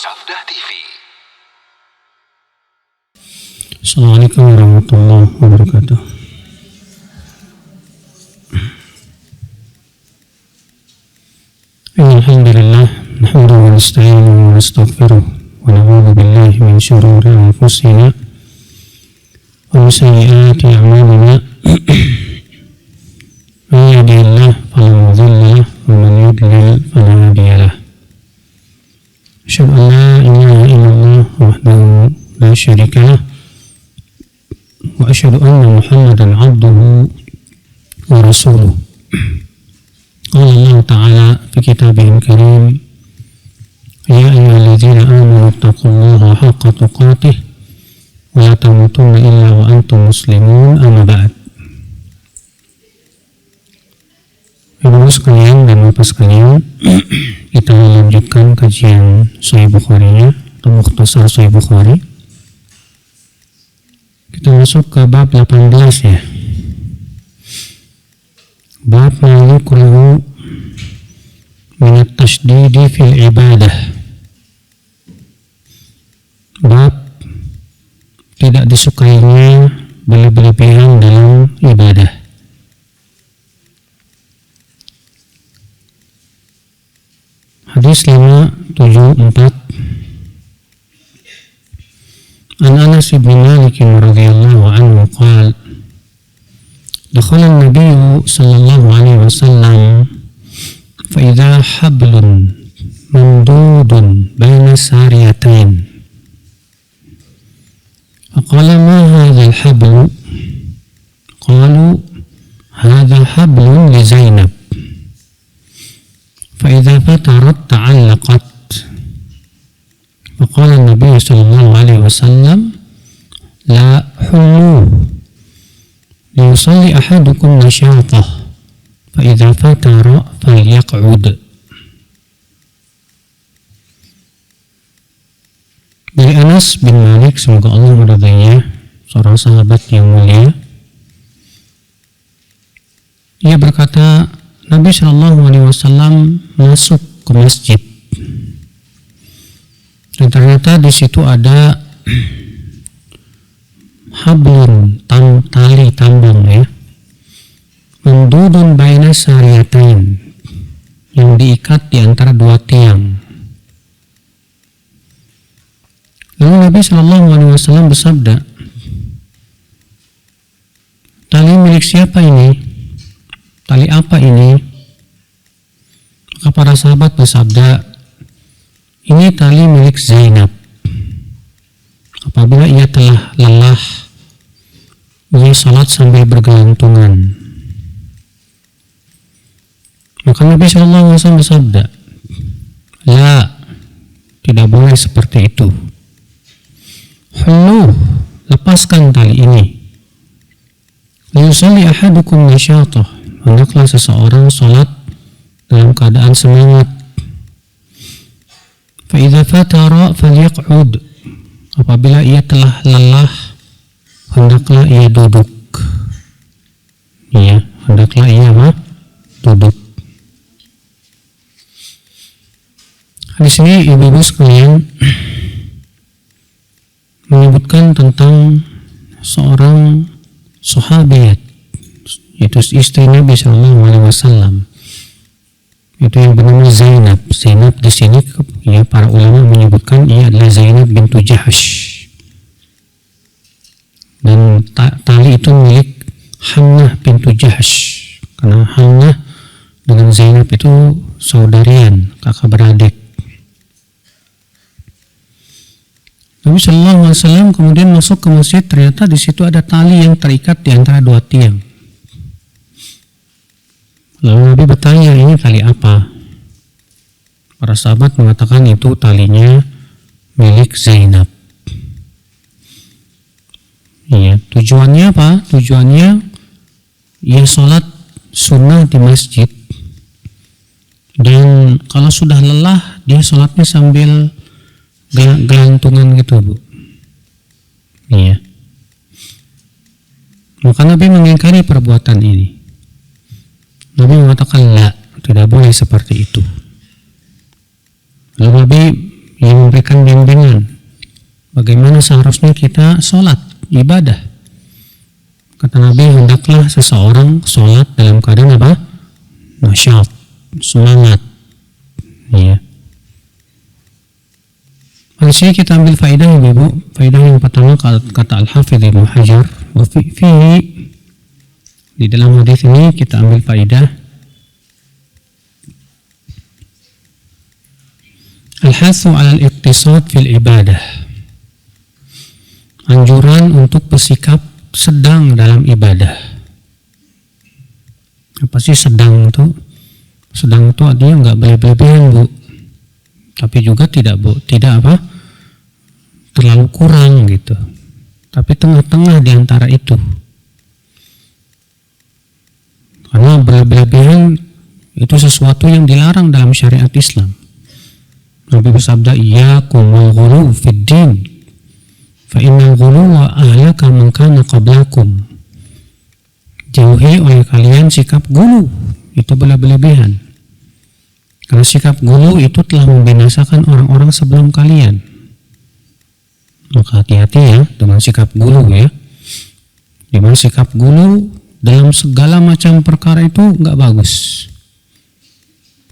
Sabda TV. Assalamualaikum warahmatullahi wabarakatuh. Alhamdulillah, nahmaduhu wa nasta'inuhu wa nastaghfiruh wa na'udzu billahi min shururi anfusina wa min sayyiati a'malina. Man yahdihillahu fala mudilla lahu wa man yudlil fala hadiya lahu. Asyhadu an la ilaha illallah wahdahu la syarika lahu wa asyhadu anna Muhammadan 'abduhu wa rasuluh. Qala Allah Ta'ala fi kitabihil karim, ya ayyuhalladzina amanu taqullaha haqqa tuqatih wa la tamutunna illa wa antum muslimun. Amma ba'd. Ibu sekalian dan bapak sekalian, kita melanjutkan kajian Sahih Bukhari atau Mukhtasar Sahih Bukhari. Kita masuk ke bab 18 ya. Bab ma yukrahu min at-tashdidi fil ibadah. Bab tidak disukainya berlebihan dalam ibadah. Hadis 574 An Anas bin Malik radhiyallahu anhu qala dakhala an-nabiy sallallahu alaihi wasallam fa idza hablun mamdudun baina sariyatain faqala ma hadha al-hablu qalu hadha hablun li Zainab فإذا فترت تعلقت فقال النبي صلى الله عليه وسلم لا حلوه ليصلي أحدكم نشاطه فإذا فتر فليقعد. Dari Anas bin Malik, semoga Allah meridainya, seorang sahabat yang mulia, ia berkata, Nabi Shallallahu Alaihi Wasallam masuk ke masjid dan ternyata di situ ada hablun, tali tambang ya, mamdudun baina sariyatain, yang diikat di antara dua tiang. Lalu Nabi Shallallahu Alaihi Wasallam bersabda, tali milik siapa ini? Tali apa ini? Maka para sahabat bersabda, ini tali milik Zainab. Apabila ia telah lelah, ia salat sambil bergelantungan. Maka Nabi SAW bersabda, la, tidak boleh seperti itu. Hulluh, lepaskan tali ini. Liyusalli ahadukum nasyatah, hendaklah seseorang sholat dalam keadaan semangat. Fa idza fatara falyaq'ud, apabila ia telah lelah hendaklah ia duduk. Ya, hendaklah ia duduk. Di sini ibu-ibu sekalian menyebutkan tentang seorang sahabiat, yaitu istri Nabi Shallallahu Alaihi Wasallam, itu yang bernama Zainab. Zainab di sini ya para ulama menyebutkan ia adalah Zainab bintu Jahash, dan tali itu milik Hamnah bintu Jahash, karena Hamnah dengan Zainab itu saudarian, kakak beradik. Nabi Shallallahu Alaihi Wasallam kemudian masuk ke masjid, ternyata di situ ada tali yang terikat di antara dua tiang. Lalu Nabi bertanya, ini tali apa? Para sahabat mengatakan itu talinya milik Zainab. Iya, tujuannya apa? Tujuannya ia sholat sunnah di masjid, dan kalau sudah lelah dia sholatnya sambil gelantungan gitu, Bu. Iya. Maka Nabi mengingkari perbuatan ini. Nabi mengatakan la, tidak boleh seperti itu. Lalu Nabi yang memberikan bimbingan bagaimana seharusnya kita sholat, ibadah. Kata Nabi, hendaklah seseorang sholat dalam keadaan apa? Nasyat, semangat. Ya. Di sini kita ambil faedah Ibu. Faedah yang pertama kata Al-Hafidz Ibnu Hajar, wa fihi, di dalam hadis ini kita ambil faedah al-hatsu 'ala al-iqtisad fil ibadah. Anjuran untuk bersikap sedang dalam ibadah. Apa sih sedang itu? Sedang itu artinya nggak berlebihan, Bu. Tapi juga tidak terlalu kurang gitu. Tapi tengah-tengah di antara itu. Karena berlebihan itu sesuatu yang dilarang dalam syariat Islam. Nabi bersabda, "Iyyakum wal ghulu fid din, fa innal ghuluwa ahlaka man kana qablakum." Jauhi oleh kalian sikap gulu, itu berlebihan. Karena sikap gulu itu telah membinasakan orang-orang sebelum kalian. Maka hati-hati ya dengan sikap gulu ya. Dimana sikap gulu dalam segala macam perkara itu nggak bagus.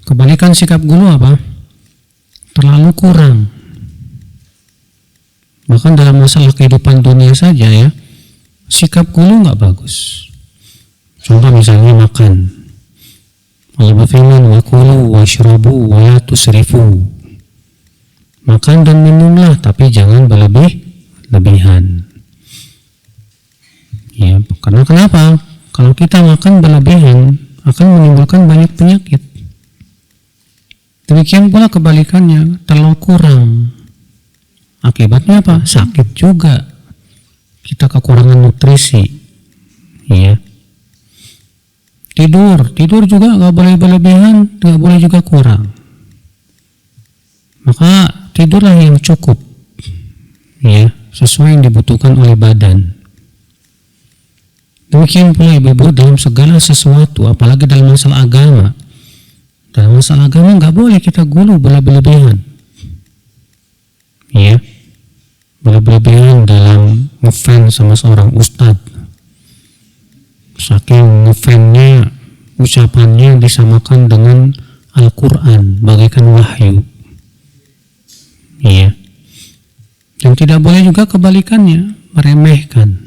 Kebalikan sikap gulu apa? Terlalu kurang. Bahkan dalam masalah kehidupan dunia saja ya, sikap gulu nggak bagus. Contoh misalnya makan. Allah berfirman, wa kulu washrabu wa la tusrifu. Makan dan minumlah, tapi jangan berlebihan. Ya, karena kenapa? Kalau kita makan berlebihan akan menimbulkan banyak penyakit. Demikian pula kebalikannya, terlalu kurang. Akibatnya apa? Sakit juga. Kita kekurangan nutrisi. Ya. Tidur juga nggak boleh berlebihan, nggak boleh juga kurang. Maka tidurlah yang cukup, ya, sesuai yang dibutuhkan oleh badan. Demikian pula ibu-ibu dalam segala sesuatu, apalagi dalam masalah agama. Dalam masalah agama nggak boleh kita gulu berlebihan, ya, berlebihan dalam ngefans sama seorang ustadz. Saking ngefannya, ucapannya disamakan dengan Al-Quran bagaikan wahyu. Iya. Dan tidak boleh juga kebalikannya, meremehkan.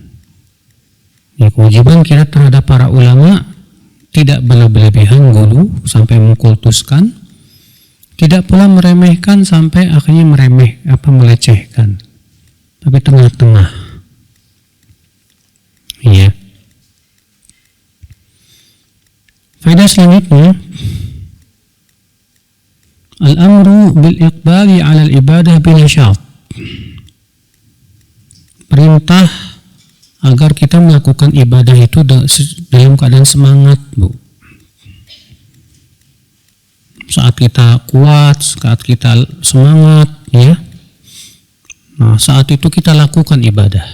Ya, kewajiban kita terhadap para ulama tidak berlebihan gulu sampai mengkultuskan, tidak pula meremehkan sampai akhirnya melecehkan. Tapi tengah-tengah. Iya. Faedah selanjutnya, al-amru bil iqbali 'ala al-ibadah bil nasyat. Perintah agar kita melakukan ibadah itu dalam keadaan semangat, Bu. Saat kita kuat, saat kita semangat, ya. Nah, saat itu kita lakukan ibadah.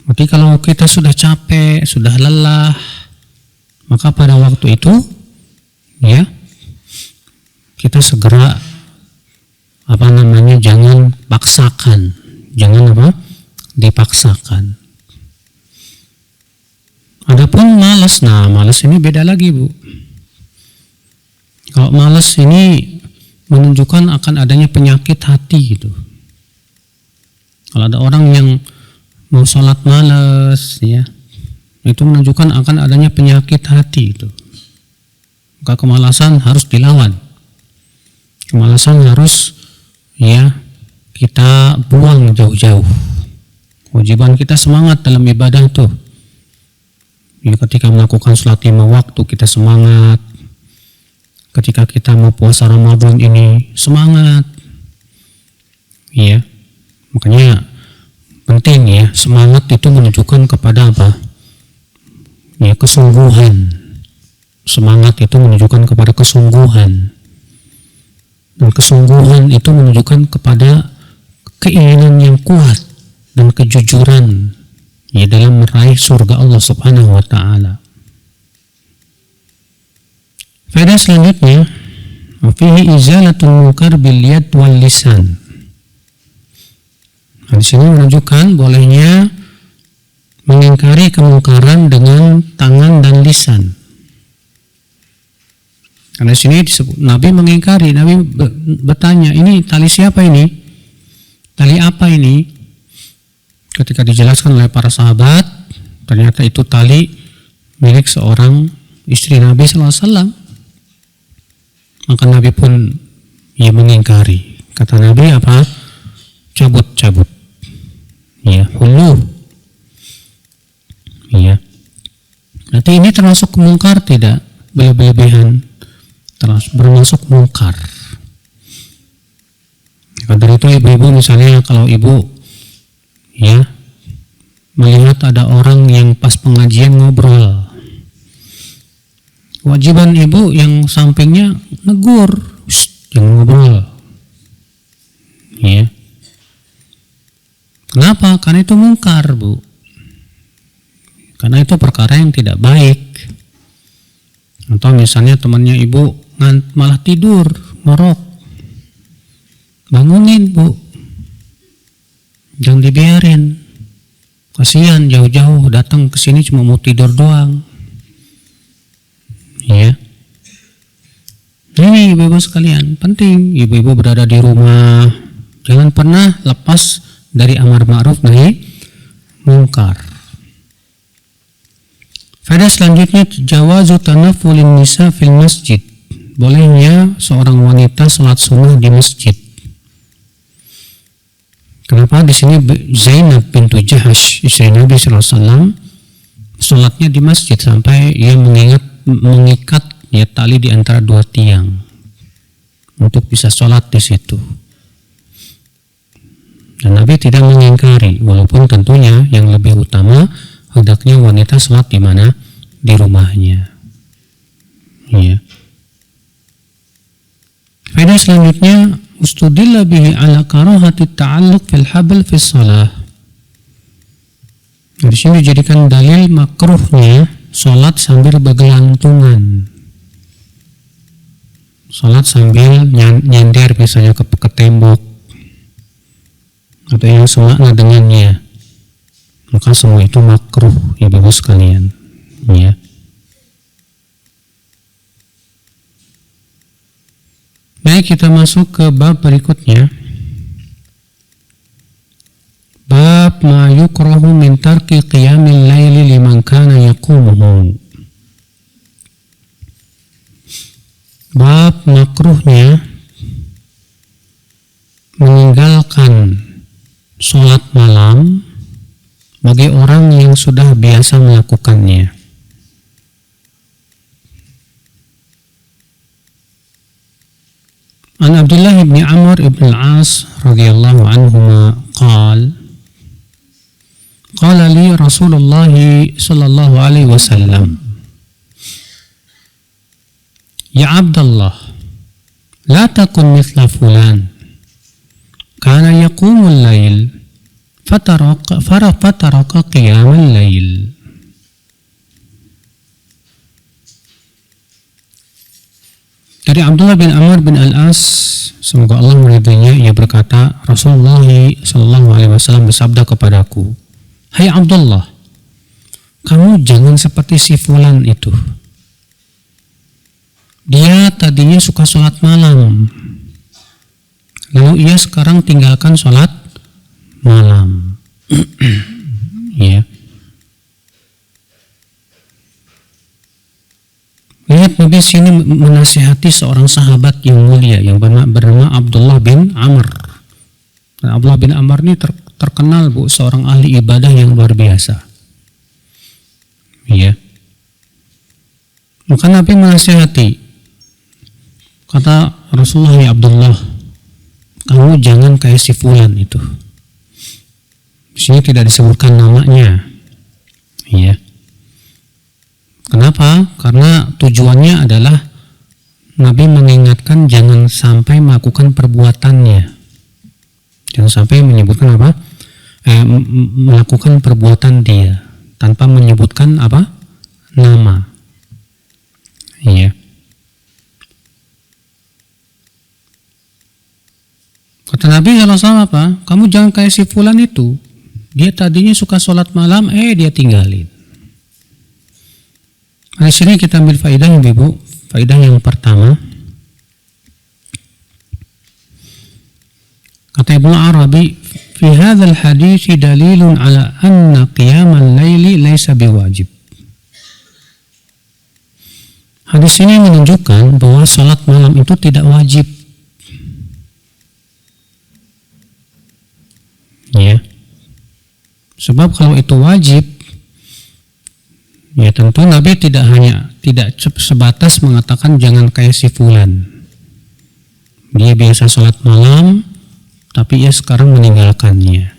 Berarti kalau kita sudah capek, sudah lelah, maka pada waktu itu, ya, kita segera jangan paksakan, jangan dipaksakan. Adapun malas, malas ini beda lagi, Bu. Kalau malas ini menunjukkan akan adanya penyakit hati gitu. Kalau ada orang yang mau sholat malas, ya, itu menunjukkan akan adanya penyakit hati itu. Maka kemalasan harus dilawan. Kemalasan harus, ya, kita buang jauh-jauh. Kewajiban kita semangat dalam ibadah itu. Ya, ketika melakukan sholat 5 waktu kita semangat. Ketika kita mau puasa Ramadan ini semangat. Ya, makanya penting ya, semangat itu menunjukkan kepada apa? Ya, kesungguhan. Semangat itu menunjukkan kepada kesungguhan. Dan kesungguhan itu menunjukkan kepada keinginan yang kuat dan kejujuran, ya, dalam meraih surga Allah Subhanahu wa taala. Faedah selanjutnya, Fihi izalatul munkar bil yad wal lisan. Nah, di sini menunjukkan bolehnya mengingkari kemungkaran dengan tangan dan lisan. Karena di sini disebut Nabi mengingkari, Nabi bertanya, ini tali siapa ini? Tali apa ini? Ketika dijelaskan oleh para sahabat, ternyata itu tali milik seorang istri Nabi SAW. Maka Nabi pun mengingkari. Kata Nabi apa? Cabut. Ya, hulu. Ya. Nanti ini termasuk mungkar tidak? Berlebihan. Bermasuk mungkar. Dari itu ibu-ibu misalnya kalau ibu melihat ada orang yang pas pengajian ngobrol, kewajiban ibu yang sampingnya negur, jangan ngobrol. Ya. Kenapa? Karena itu mungkar, Bu. Karena itu perkara yang tidak baik. Atau misalnya temannya ibu malah tidur, ngorok. Bangunin, Bu. Jangan dibiarin. Kasihan jauh-jauh datang ke sini cuma mau tidur doang. Ya. Ini ibu-ibu sekalian, penting ibu-ibu berada di rumah. Jangan pernah lepas dari amar ma'ruf nahi mungkar. Faedah selanjutnya, jawazu tanafulin nisa fil masjid. Bolehnya seorang wanita sholat sunnah di masjid. Kenapa? Di sini Zainab bintu Jahash, istri Nabi SAW, sholatnya di masjid sampai ia mengikat tali di antara dua tiang untuk bisa sholat di situ. Dan Nabi tidak mengingkari, walaupun tentunya yang lebih utama hendaknya wanita sholat di mana? Di rumahnya. Ya. Faedah selanjutnya, ustudilla bihi ala karahati ta'alluq fil habl fi shalah. Di sini dijadikan dalil makruhnya sholat sambil bergelantungan. Sholat sambil nyender misalnya ke tembok atau yang semakna dengannya. Maka semua itu makruh, ibu-ibu sekalian. Ya. Baik, kita masuk ke bab berikutnya. Bab ma yukrahu min tarki qiyamil laili liman kana yaqumuhu. Bab makruhnya meninggalkan sholat malam bagi orang yang sudah biasa melakukannya. An Abdullah ibn Amr ibn al-As radhiyallahu anhuma qala li Rasulullah sallallahu alaihi wasallam, ya Abdullah, la takun mithla fulan kana yaqumul lail fataraka qiyamul lail. Dari Abdullah bin Amr bin al-As, semoga Allah meridainya, ia berkata, Rasulullah sallallahu alaihi wasallam bersabda kepadaku, hai Abdullah, kamu jangan seperti si fulan itu. Dia tadinya suka sholat malam, lalu ia sekarang tinggalkan sholat malam. Ya. Lihat Nabi sini menasihati seorang sahabat yang mulia yang bernama Abdullah bin Amr. Dan Abdullah bin Amr ini terkenal, Bu, seorang ahli ibadah yang luar biasa. Ya. Maka Nabi menasihati. Kata Rasulullah, ya Abdullah, kamu jangan kayak si fulan itu. Di sini tidak disebutkan namanya. Ya. Kenapa? Karena tujuannya adalah Nabi mengingatkan jangan sampai melakukan perbuatannya. Jangan sampai menyebutkan apa? Melakukan perbuatan dia tanpa menyebutkan apa? Nama. Iya. Kata Nabi SAW apa? Kamu jangan kayak si fulan itu. Dia tadinya suka sholat malam, dia tinggalin. Di sini kita ambil faedah Ibu. Faedah yang pertama, kata Ibnu Arabi, fi hadzal hadits dalilun ala anna qiyamal laili laisa biwajib. Hadis ini menunjukkan bahwa salat malam itu tidak wajib. Ya. Sebab kalau itu wajib, ya tentu Nabi tidak sebatas mengatakan jangan kayak si fulan. Dia biasa salat malam, tapi ia sekarang meninggalkannya.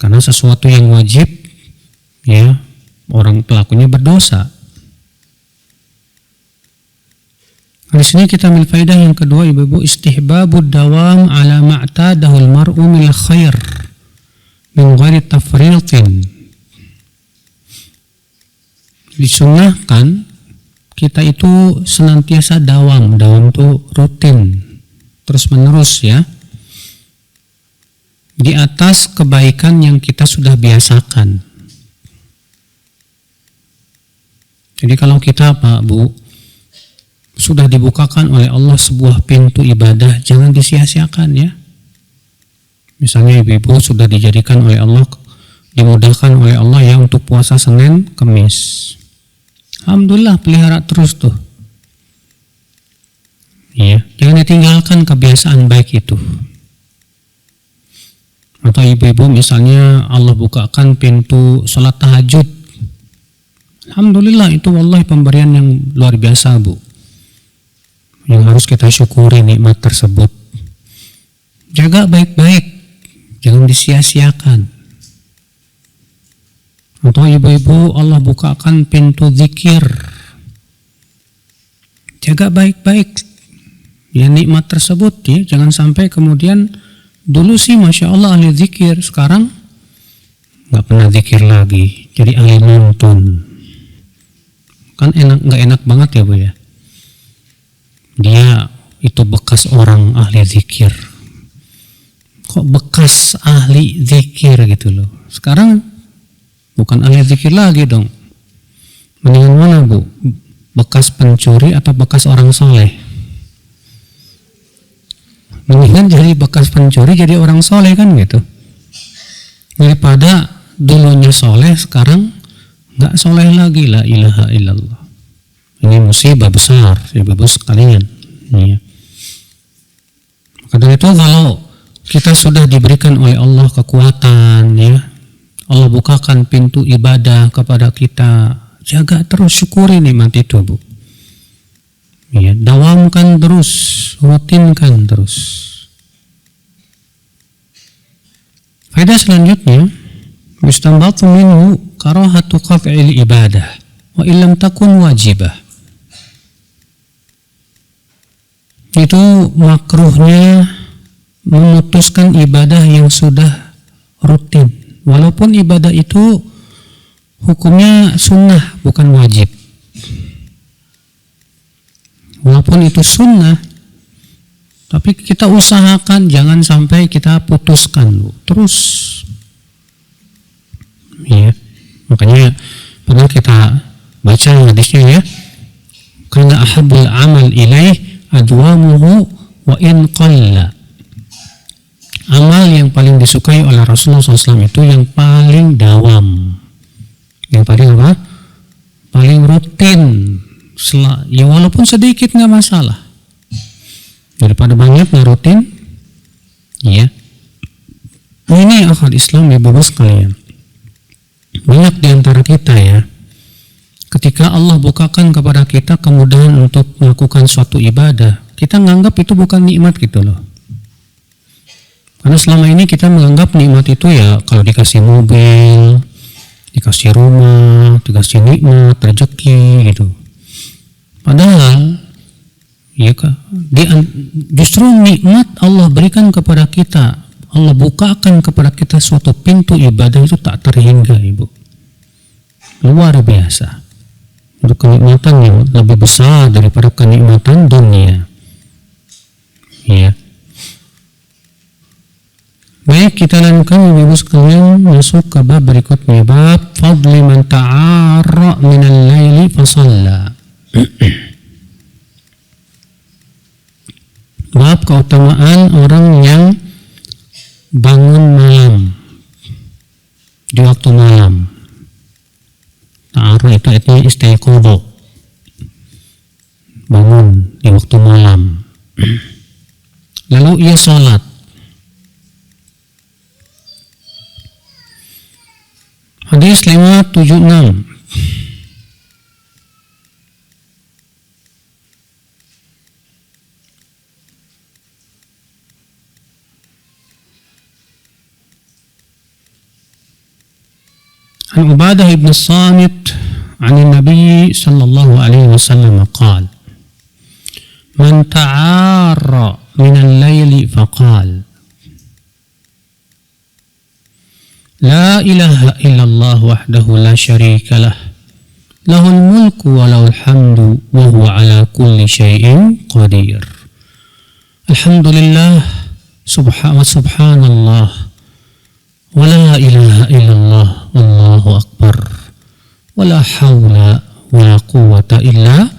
Karena sesuatu yang wajib, ya, orang pelakunya berdosa. Di sini kita ambil faedah yang kedua, Ibu-ibu, istihbabud dawam ala ma'tadahul mar'u min khair min ghairi tafriqin. Disunnahkan kita itu senantiasa dawam itu rutin, terus menerus, ya, di atas kebaikan yang kita sudah biasakan. Jadi kalau kita, Pak, Bu, sudah dibukakan oleh Allah sebuah pintu ibadah, jangan disia-siakan, ya. Misalnya ibu-ibu sudah dijadikan oleh Allah, dimudahkan oleh Allah ya untuk puasa Senin, Kamis. Alhamdulillah, pelihara terus tuh. Ya, jangan ditinggalkan kebiasaan baik itu. Atau ibu-ibu misalnya Allah bukakan pintu sholat tahajud. Alhamdulillah, itu wallahi pemberian yang luar biasa, Bu. Yang harus kita syukuri nikmat tersebut. Jaga baik-baik, jangan disia-siakan. Atau ibu-ibu Allah bukakan pintu zikir. Jaga baik-baik ya nikmat tersebut, ya. Jangan sampai kemudian dulu sih Masya Allah ahli zikir, sekarang nggak pernah zikir lagi, jadi ahli nonton. Kan nggak enak banget ya, Bu, ya. Dia itu bekas orang ahli zikir, kok bekas ahli zikir gitu loh. Sekarang bukan ahli zikir lagi dong. Mendingan mana, Bu? Bekas pencuri atau bekas orang soleh? Mendingan jadi bekas pencuri jadi orang soleh, kan gitu. Daripada dulunya soleh sekarang nggak soleh lagi. La ilaha illallah. Ini musibah besar, ibu-ibu sekalian. Ya. Karena itu kalau kita sudah diberikan oleh Allah kekuatan, ya, Allah bukakan pintu ibadah kepada kita, jaga terus, syukuri nikmat itu, Bu. Ya, dawamkan terus, rutinkan terus. Faedah selanjutnya, mustanbatu minhu karahatu qat'il ibadah wa illam takun wajibah. Itu makruhnya memutuskan ibadah yang sudah rutin, walaupun ibadah itu hukumnya sunnah bukan wajib. Walaupun itu sunnah, tapi kita usahakan jangan sampai kita putuskan, Bu. Terus, ya. Makanya pernah kita baca hadisnya, ya, karena ahabul amal ilaih adwamuhu wa in qalla. Amal yang paling disukai oleh Rasulullah SAW itu yang paling dawam, yang paling apa? Paling rutin. Ya walaupun sedikit nggak masalah. Daripada banyak nggak rutin, ya. Nah, ini akal Islam, ibu-ibu sekalian. Banyak diantara kita, ya, ketika Allah bukakan kepada kita kemudahan untuk melakukan suatu ibadah, kita menganggap itu bukan nikmat gitu loh. Karena selama ini kita menganggap nikmat itu ya kalau dikasih mobil, dikasih rumah, dikasih nikmat, rezeki gitu. Padahal ya, justru nikmat Allah berikan kepada kita, Allah bukakan kepada kita suatu pintu ibadah itu tak terhingga, Ibu. Luar biasa. Untuk kenikmatan yang lebih besar daripada kenikmatan dunia. Ya. Baik, kita lanjutkan Ibu sekalian masuk ke bab berikutnya, bab fadli man ta'arra minal laili fasalla. Bab keutamaan orang yang bangun malam di waktu malam. Ta'arra itu artinya istiqodo, bangun di waktu malam. Lalu ia sholat. Hadis 576. An Ubadah ibn Samit an Nabi sallallahu alaihi wasallam qala man ta'arra min al-laili faqala La ilaha illallah wahdahu la syarika lah lahul mulku wa lahul hamdu wa huwa ala kulli syai'in qadir. Alhamdulillah subhanallah wa la ilaha illallah wallahu akbar wa la hawla wa la quwwata illa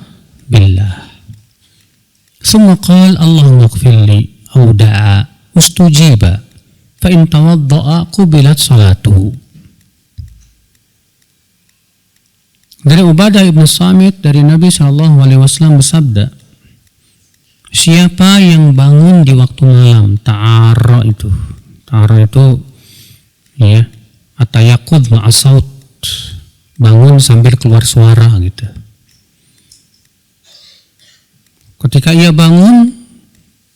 billah. Thumma qala Allahumma ighfirli aw da'a ustujiba fa in tawadda'a qubilat salatuhu. Dari Ubadah ibn Samit dari Nabi SAW bersabda, siapa yang bangun di waktu malam, ta'arra itu ya, atayaqud ma'asaut, bangun sambil keluar suara gitu. Ketika ia bangun,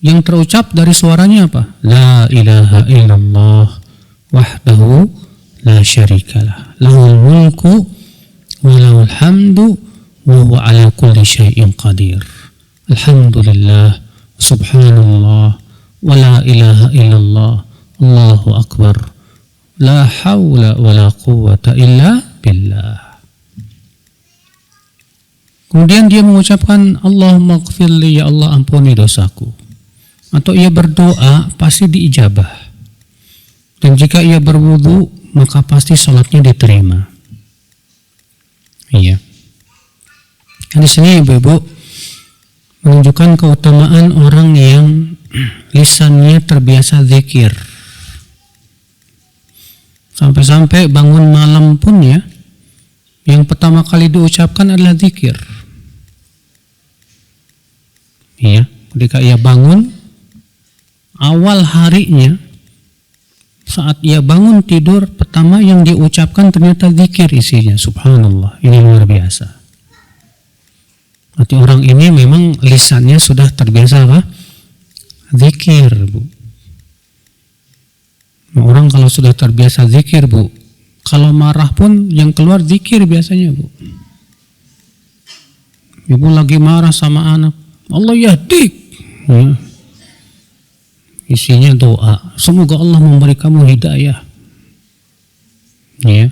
yang terucap dari suaranya apa? La ilaha illallah wahdahu la syarikalah lahul mulku wa lahul hamdu wa huwa ala kulli syai'in qadir. Alhamdulillah subhanallah wa la ilaha illallah Allahu akbar la hawla wa la quwwata illa billah. Kemudian dia mengucapkan Allahumma ighfirli, ya Allah ampuni dosaku. Atau ia berdoa pasti diijabah. Dan jika ia berwudu maka pasti sholatnya diterima. Iya. Di sini ibu-ibu menunjukkan keutamaan orang yang lisannya terbiasa zikir. Sampai-sampai bangun malam pun ya, yang pertama kali diucapkan adalah zikir. Iya, ketika ia bangun awal harinya, saat ia bangun tidur, pertama yang diucapkan ternyata zikir isinya. Subhanallah, ini luar biasa. Berarti orang ini memang lisannya sudah terbiasa apa? Zikir, Bu. Orang kalau sudah terbiasa zikir, Bu, kalau marah pun yang keluar zikir biasanya, Bu. Ibu lagi marah sama anak, Allah yahdik, ya. Isinya doa, semoga Allah memberi kamu hidayah. Ya.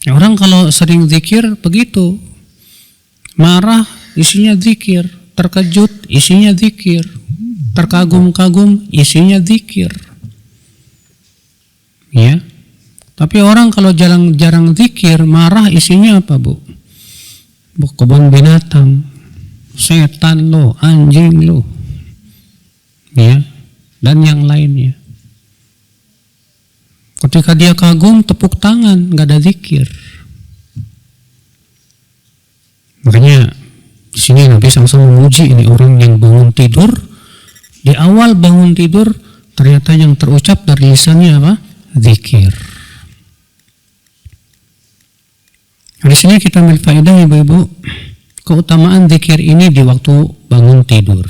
Orang kalau sering zikir begitu, marah isinya zikir, terkejut isinya zikir, terkagum-kagum isinya zikir. Ya. Tapi orang kalau jarang zikir, marah isinya apa, Bu? Kebun binatang, setan lo, anjing lo, ya, dan yang lainnya. Ketika dia kagum, tepuk tangan, nggak ada zikir. Makanya di sini Nabi SAW memuji ini orang yang bangun tidur. Di awal bangun tidur, ternyata yang terucap dari lisannya apa? Zikir. Di sini kita ambil faedah, ibu-ibu, keutamaan zikir ini di waktu bangun tidur.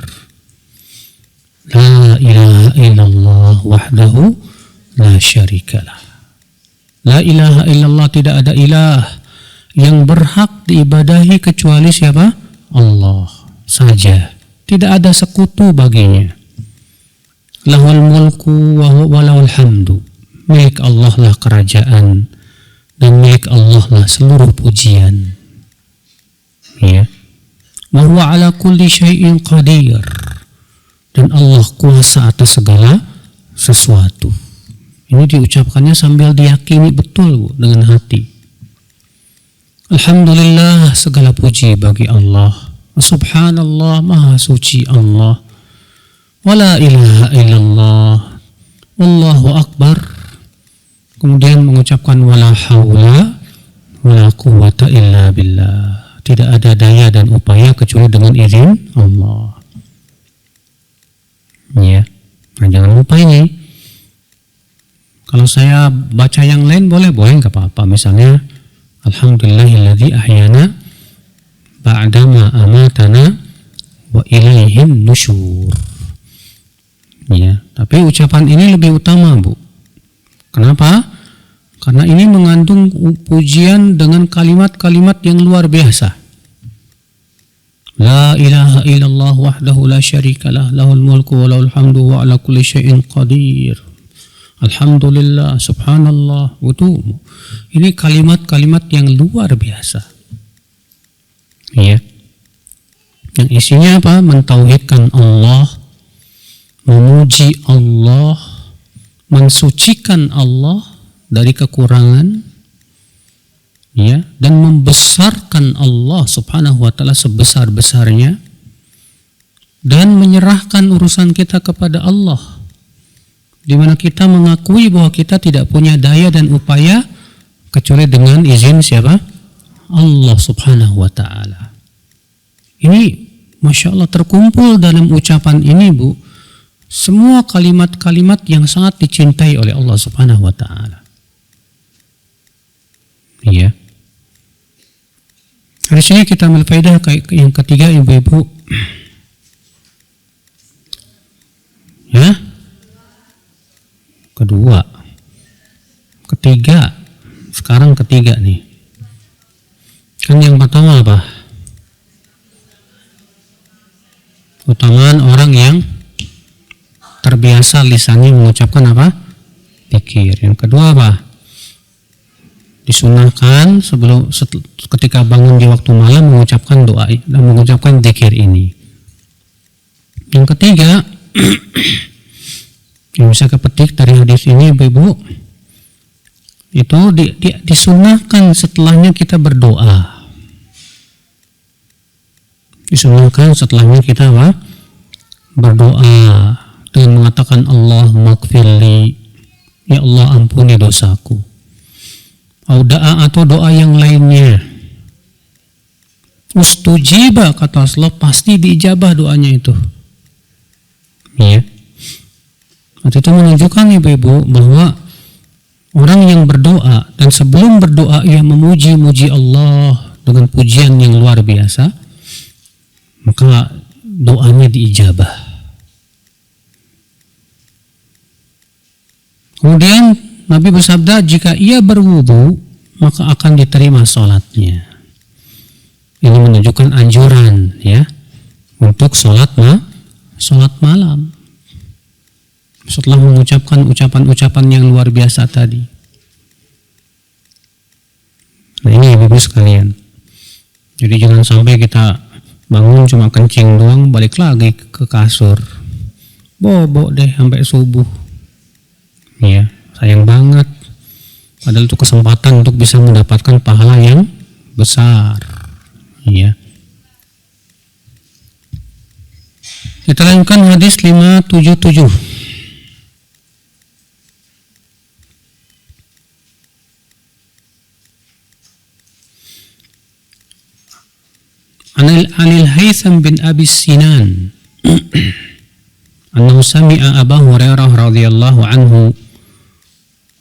La ilaha illallah wahdahu la syarikalah. La ilaha illallah, tidak ada ilah yang berhak diibadahi kecuali siapa? Allah saja. Tidak ada sekutu baginya. Lahul mulku wa lahul hamdu. Milik Allah lah kerajaan dan milik Allah lah seluruh pujian. Ya. Wa huwa ala kulli syai'in qadir. dan Allah kuasa atas segala sesuatu. Ini diucapkannya sambil diyakini betul, Bu, dengan hati. Alhamdulillah, segala puji bagi Allah. Subhanallah, maha suci Allah. Wala ilaha illallah. Wallahu akbar. Kemudian mengucapkan wala haula wala quwwata illa billah. Tidak ada daya dan upaya kecuali dengan izin Allah. Ya, nah, jangan lupa ini. Kalau saya baca yang lain boleh nggak apa-apa. Misalnya Alhamdulillahilladzi ahyana ba'dama amatana wa ilaihin nusyur. Ya, tapi ucapan ini lebih utama, Bu. Kenapa? Karena ini mengandung pujian dengan kalimat-kalimat yang luar biasa. La ilaha illallah wahdahu la syarikalah, lahul mulku wa lahul hamdu wa ala kulli syai'in qadir. Alhamdulillah, subhanallah. Ini kalimat-kalimat yang luar biasa. Ya. Yang isinya apa? Mentauhidkan Allah, memuji Allah, mensucikan Allah dari kekurangan, ya, dan membesarkan Allah Subhanahu wa taala sebesar-besarnya, dan menyerahkan urusan kita kepada Allah, di mana kita mengakui bahwa kita tidak punya daya dan upaya kecuali dengan izin siapa? Allah Subhanahu wa taala. Ini Masya Allah terkumpul dalam ucapan ini, Bu, semua kalimat-kalimat yang sangat dicintai oleh Allah Subhanahu wa taala. Iya. Di sini kita ambil faedah yang ketiga, Ibu-ibu. Ya. Kedua, ketiga, sekarang ketiga nih. Kan yang pertama apa? Utamaan orang yang terbiasa lisannya mengucapkan apa? Zikir. Yang kedua apa? Disunahkan ketika bangun di waktu malam mengucapkan doa dan mengucapkan zikir ini. Yang ketiga, yang bisa kepetik dari hadis ini, Ibu, itu disunahkan setelahnya kita berdoa. Disunahkan setelahnya kita apa? Berdoa dengan mengatakan Allahumma gfirli, ya Allah ampuni dosaku. Atau doa yang lainnya. Ustujiba, kata Rasulullah, pasti diijabah doanya itu. Ya. Itu menunjukkan, Ibu-ibu, bahwa orang yang berdoa dan sebelum berdoa ia memuji-muji Allah dengan pujian yang luar biasa, maka doanya diijabah. Kemudian Nabi bersabda, jika ia berwudu maka akan diterima sholatnya. Ini menunjukkan anjuran, ya, untuk sholat malam. Setelah mengucapkan ucapan-ucapan yang luar biasa tadi. Nah, ini Ibu sekalian. Jadi jangan sampai kita bangun cuma kencing doang, balik lagi ke kasur, bobok deh sampai subuh. Ya, sayang banget. Padahal itu kesempatan untuk bisa mendapatkan pahala yang besar. Ya. Kita lanjutkan hadis 577. Anil Haytham bin Abi Sinan annahu sami'a Abu Hurairah radhiyallahu anhu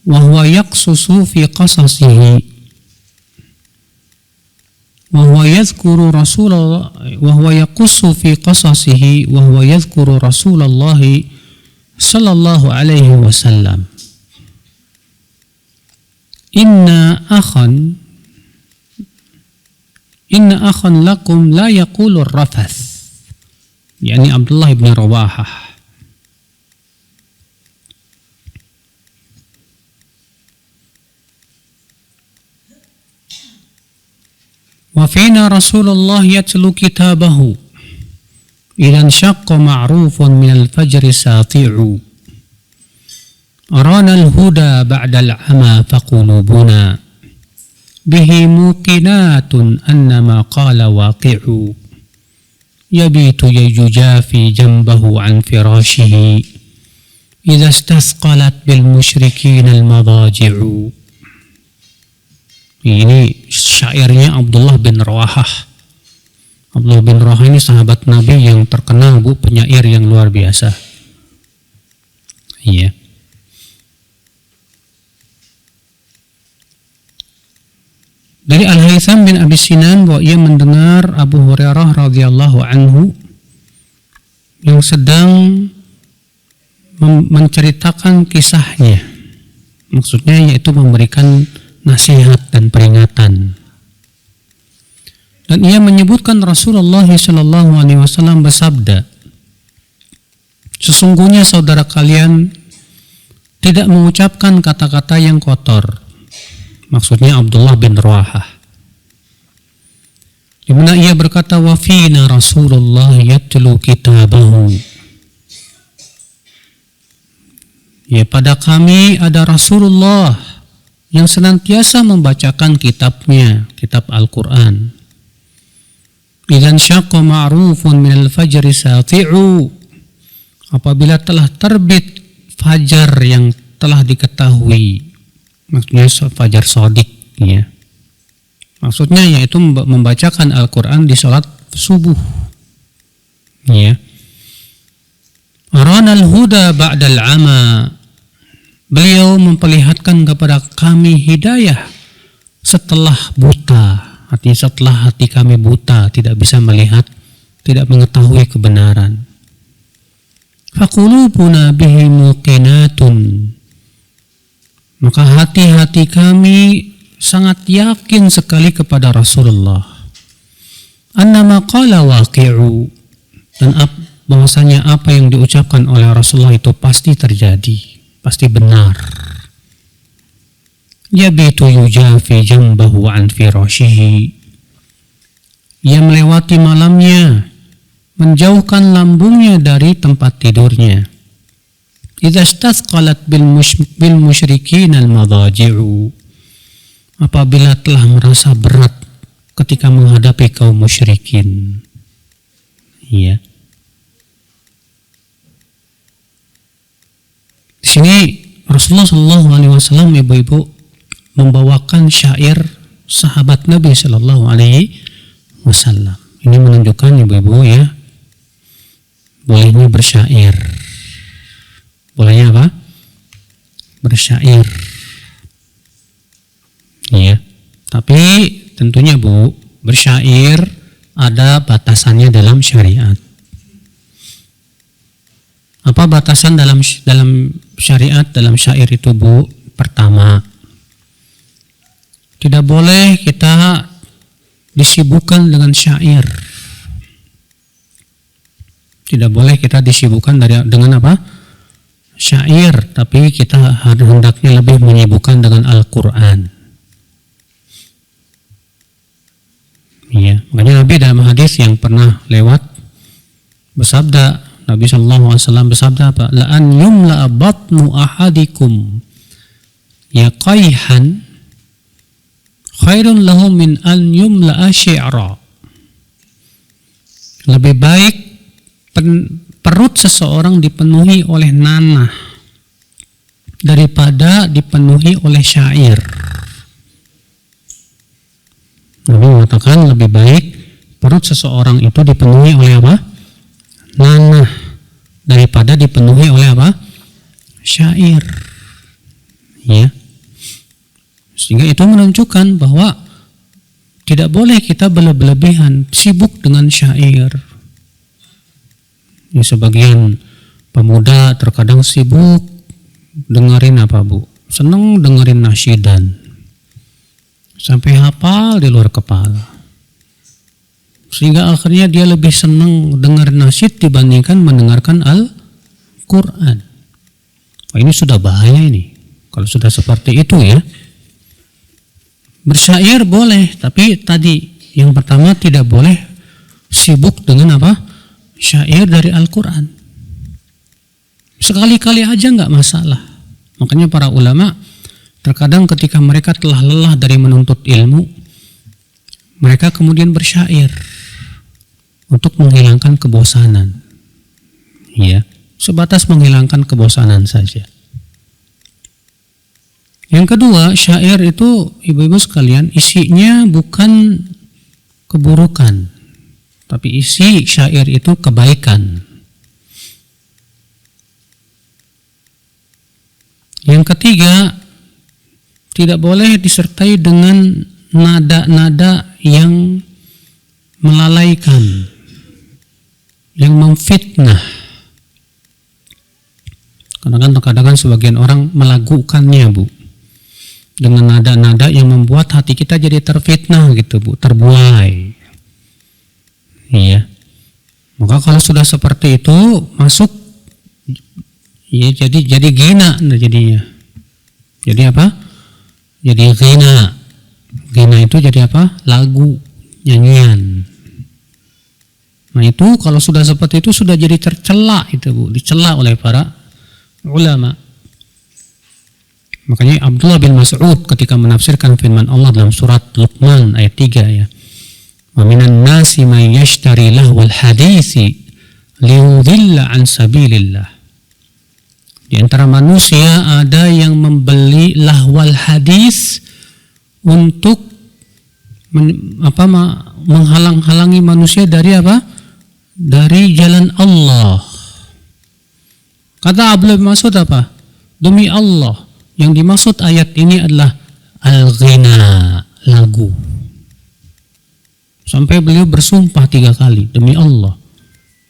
wa huwa yaqsusu fi qasasihi wa huwa yadhkuru Rasulullah wa huwa yaqussu fi qasasihi wa huwa yadhkuru Rasulullah sallallahu alaihi wasallam inna akhan lakum la yaqulur rafath, yakni Abdullah bin Rawahah. Wa fina Rasulullah yatlu kitabahu idan syaqqa ma'rufun minal fajri sati'u arana al-huda ba'dal ama faqulubuna bihi muqinatun annama qala waqi'u yabitu yujafi jambahu an firashihi idza istasqalat bil musyrikin al madaji'u. Ini syairnya Abdullah bin Rawahah. Abdullah bin Rawahah ini sahabat Nabi yang terkenal, Bu, penyair yang luar biasa. Iya. Dari Al-Haytham bin Abi Sinan bahwa ia mendengar Abu Hurairah radhiyallahu anhu yang sedang menceritakan kisahnya. Maksudnya yaitu memberikan nasihat dan peringatan. Dan ia menyebutkan Rasulullah SAW bersabda, sesungguhnya saudara kalian tidak mengucapkan kata-kata yang kotor. Maksudnya Abdullah bin Rawahah. Di mana ia berkata, wa fina Rasulullah yatlu kitabahu. Ya, pada kami ada Rasulullah yang senantiasa membacakan kitabnya, kitab Al-Quran. Idzan syaqqa ma'rufun minal fajri sati'u. Apabila telah terbit fajar yang telah diketahui, maksudnya fajar shadiq, ya. Maksudnya yaitu membacakan Al-Quran di sholat subuh, ya. Aranal huda ba'dal ama. Beliau memperlihatkan kepada kami hidayah setelah buta. Artinya setelah hati kami buta, tidak bisa melihat, tidak mengetahui kebenaran. Faqulubuna bihi muqinatun. Maka hati-hati kami sangat yakin sekali kepada Rasulullah. Annama qala waqi'u. Dan bahwasanya apa yang diucapkan oleh Rasulullah itu pasti terjadi, pasti benar. Yabitu yujafi jambahu an firashihi. Ia melewati malamnya, menjauhkan lambungnya dari tempat tidurnya. Idza istasqalat bil musyrikin al madaji'u. Apabila telah merasa berat ketika menghadapi kaum musyrikin. Iya. Di sini Rasulullah SAW, ibu-ibu, membawakan syair sahabat Nabi SAW. Ini menunjukkan, ibu-ibu, ya, bolehnya bersyair. Bolehnya apa? Bersyair. Ya. Tapi tentunya, Bu, bersyair ada batasannya dalam syariat. Apa batasan dalam syariat, dalam syair itu, Bu? Pertama, tidak boleh kita disibukkan dengan syair. Tidak boleh kita disibukkan dengan apa? Syair, tapi kita hendaknya lebih menyibukkan dengan Al-Quran. Ya, makanya Nabi dalam hadis yang pernah lewat bersabda, Nabi SAW bersabda apa? La an yumla batnu ahadikum ya qayhan khairun lahu min an yumla syi'ra. Lebih baik perut seseorang dipenuhi oleh nanah daripada dipenuhi oleh syair. Nabi mengatakan lebih baik perut seseorang itu dipenuhi oleh apa? Nanah daripada dipenuhi oleh apa? Syair. Ya. Sehingga itu menunjukkan bahwa tidak boleh kita berlebihan sibuk dengan syair. Ya, sebagian pemuda terkadang sibuk dengerin apa, Bu? Seneng dengerin nasyidan. Sampai hafal di luar kepala. Sehingga akhirnya dia lebih senang dengar nasyid dibandingkan mendengarkan Al-Quran. Wah, ini sudah bahaya ini. Kalau sudah seperti itu, ya. Bersyair boleh, tapi tadi yang pertama tidak boleh sibuk dengan apa? syair dari Al-Quran. Sekali-kali aja nggak masalah. Makanya para ulama terkadang ketika mereka telah lelah dari menuntut ilmu, mereka kemudian bersyair untuk menghilangkan kebosanan. Ya, sebatas menghilangkan kebosanan saja. Yang kedua, syair itu ibu-ibu sekalian isinya bukan keburukan, tapi isi syair itu kebaikan. Yang ketiga, tidak boleh disertai dengan nada-nada yang melalaikan, yang memfitnah. Karena kan terkadang sebagian orang melagukannya, Bu, dengan nada-nada yang membuat hati kita jadi terfitnah gitu, Bu, terbuai. Iya. Maka kalau sudah seperti itu masuk, ya jadi ghina jadinya. Jadi apa? Jadi ghina. Ghina itu jadi apa? Lagu, nyanyian. Nah itu kalau sudah seperti itu sudah jadi tercela itu, Bu, dicela oleh para ulama. Makanya Abdullah bin Mas'ud ketika menafsirkan firman Allah dalam surat Luqman ayat 3 ya. Wa minan nasi may yashtari lahwal hadisi liyudilla an sabilillah. Di antara manusia ada yang membeli lahwal hadis untuk menghalang-halangi manusia dari apa? Dari jalan Allah. Kata Abdullah bin Mas'ud apa? Demi Allah, yang dimaksud ayat ini adalah al-ghina, lagu. Sampai beliau bersumpah 3 kali, demi Allah,